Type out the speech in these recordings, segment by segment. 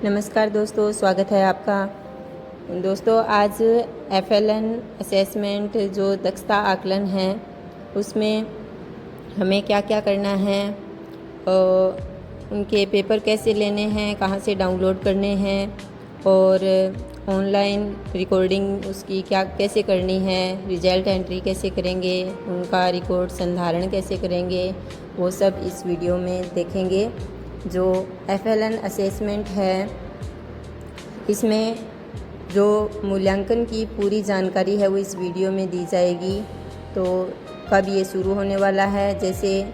नमस्कार दोस्तों, स्वागत है आपका। दोस्तों, आज FLN असेसमेंट जो दक्षता आकलन है उसमें हमें क्या क्या करना है, उनके पेपर कैसे लेने हैं, कहाँ से डाउनलोड करने हैं और ऑनलाइन रिकॉर्डिंग उसकी क्या कैसे करनी है, रिजल्ट एंट्री कैसे करेंगे, उनका रिकॉर्ड संधारण कैसे करेंगे, वो सब इस वीडियो में देखेंगे। जो FLN असेसमेंट है इसमें जो मूल्यांकन की पूरी जानकारी है वो इस वीडियो में दी जाएगी। तो कब ये शुरू होने वाला है, जैसे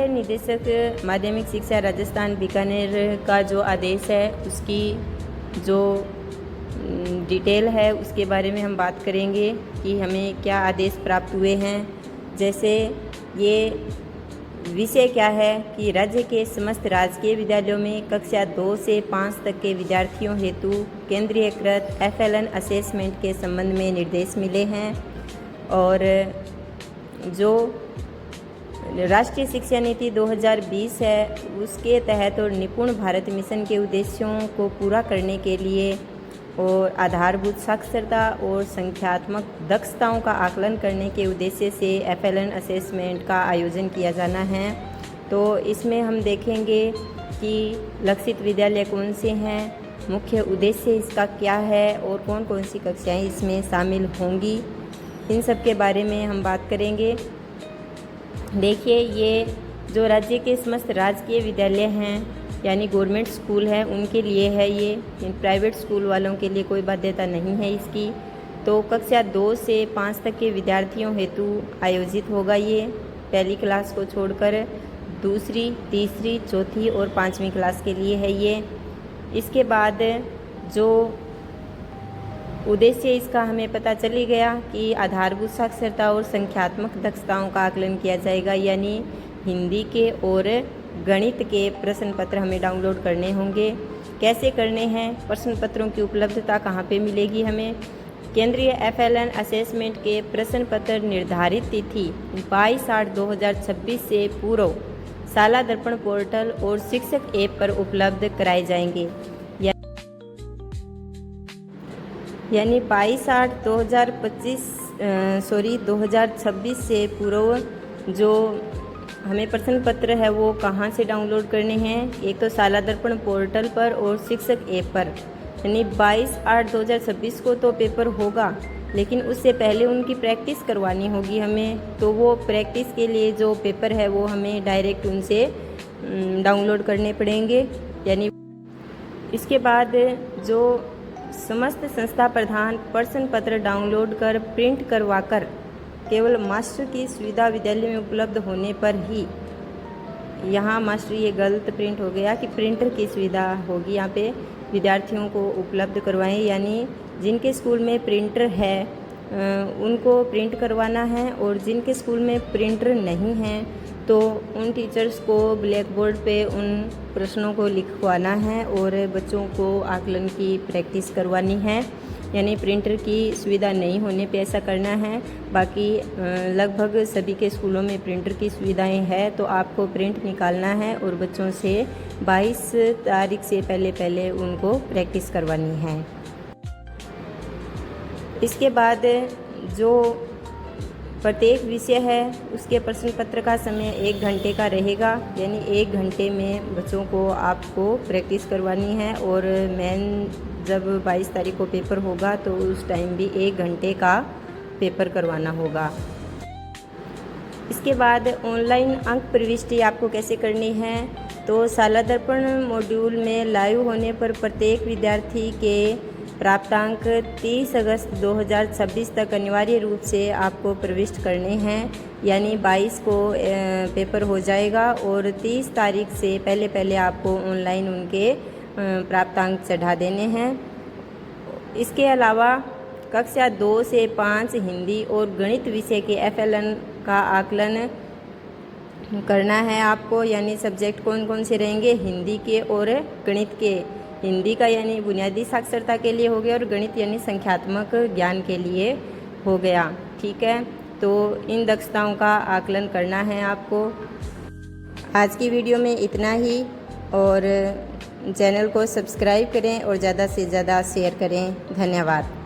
निदेशक माध्यमिक शिक्षा राजस्थान बीकानेर का जो आदेश है उसकी जो डिटेल है उसके बारे में हम बात करेंगे कि हमें क्या आदेश प्राप्त हुए हैं। जैसे ये विषय क्या है कि राज्य के समस्त राजकीय विद्यालयों में कक्षा 2 से 5 तक के विद्यार्थियों हेतु केंद्रीयकृत FLN असेसमेंट के संबंध में निर्देश मिले हैं और जो राष्ट्रीय शिक्षा नीति 2020 है उसके तहत और निपुण भारत मिशन के उद्देश्यों को पूरा करने के लिए और आधारभूत साक्षरता और संख्यात्मक दक्षताओं का आकलन करने के उद्देश्य से FLN असेसमेंट का आयोजन किया जाना है। तो इसमें हम देखेंगे कि लक्षित विद्यालय कौन से हैं, मुख्य उद्देश्य इसका क्या है और कौन कौन सी कक्षाएं इसमें शामिल होंगी, इन सब के बारे में हम बात करेंगे। देखिए, ये जो राज्य के समस्त राजकीय विद्यालय हैं यानी गवर्नमेंट स्कूल है उनके लिए है ये, प्राइवेट स्कूल वालों के लिए कोई बाध्यता नहीं है इसकी। तो कक्षा 2 से 5 तक के विद्यार्थियों हेतु आयोजित होगा ये, पहली क्लास को छोड़कर दूसरी, तीसरी, चौथी और 5वीं क्लास के लिए है ये। इसके बाद जो उद्देश्य इसका हमें पता चली गया कि आधारभूत साक्षरता और संख्यात्मक दक्षताओं का आकलन किया जाएगा, यानी हिंदी के और गणित के प्रश्न पत्र हमें डाउनलोड करने होंगे। कैसे करने हैं, प्रश्न पत्रों की उपलब्धता कहाँ पे मिलेगी हमें। केंद्रीय FLN असेसमेंट के प्रश्न पत्र निर्धारित तिथि 22/8/2026 से पूर्व शाला दर्पण पोर्टल और शिक्षक ऐप पर उपलब्ध कराए जाएंगे। यानी 22/8/2026 से पूर्व जो हमें प्रश्न पत्र है वो कहाँ से डाउनलोड करने हैं, एक तो शाला दर्पण पोर्टल पर और शिक्षक ऐप पर। यानी 22/8/2026 को तो पेपर होगा, लेकिन उससे पहले उनकी प्रैक्टिस करवानी होगी हमें। तो वो प्रैक्टिस के लिए जो पेपर है वो हमें डायरेक्ट उनसे डाउनलोड करने पड़ेंगे। यानी इसके बाद जो समस्त संस्था प्रधान प्रश्न पत्र डाउनलोड कर प्रिंट करवाकर केवल मास्टर की सुविधा विद्यालय में उपलब्ध होने पर ही, यहाँ मास्टर ये गलत प्रिंट हो गया कि प्रिंटर की सुविधा होगी, यहाँ पे विद्यार्थियों को उपलब्ध करवाएं। यानी जिनके स्कूल में प्रिंटर है उनको प्रिंट करवाना है और जिनके स्कूल में प्रिंटर नहीं है तो उन टीचर्स को ब्लैक बोर्ड पे उन प्रश्नों को लिखवाना है और बच्चों को आकलन की प्रैक्टिस करवानी है। यानी प्रिंटर की सुविधा नहीं होने पे ऐसा करना है। बाकी लगभग सभी के स्कूलों में प्रिंटर की सुविधाएं है, तो आपको प्रिंट निकालना है और बच्चों से 22 तारीख से पहले उनको प्रैक्टिस करवानी है। इसके बाद जो प्रत्येक विषय है उसके प्रश्न पत्र का समय 1 घंटे का रहेगा। यानी 1 घंटे में बच्चों को आपको प्रैक्टिस करवानी है और मेन जब 22 तारीख को पेपर होगा तो उस टाइम भी 1 घंटे का पेपर करवाना होगा। इसके बाद ऑनलाइन अंक प्रविष्टि आपको कैसे करनी है, तो शाला दर्पण मॉड्यूल में लाइव होने पर प्रत्येक विद्यार्थी के प्राप्तांक 30 अगस्त 2026 तक अनिवार्य रूप से आपको प्रविष्ट करने हैं। यानी 22 को पेपर हो जाएगा और 30 तारीख से पहले आपको ऑनलाइन उनके प्राप्तांक चढ़ा देने हैं। इसके अलावा कक्षा 2 से 5 हिंदी और गणित विषय के FLN का आकलन करना है आपको। यानी सब्जेक्ट कौन कौन से रहेंगे, हिंदी के और गणित के। हिंदी का यानी बुनियादी साक्षरता के लिए हो गया और गणित यानी संख्यात्मक ज्ञान के लिए हो गया। ठीक है, तो इन दक्षताओं का आकलन करना है आपको। आज की वीडियो में इतना ही और चैनल को सब्सक्राइब करें और ज़्यादा से ज़्यादा शेयर करें। धन्यवाद।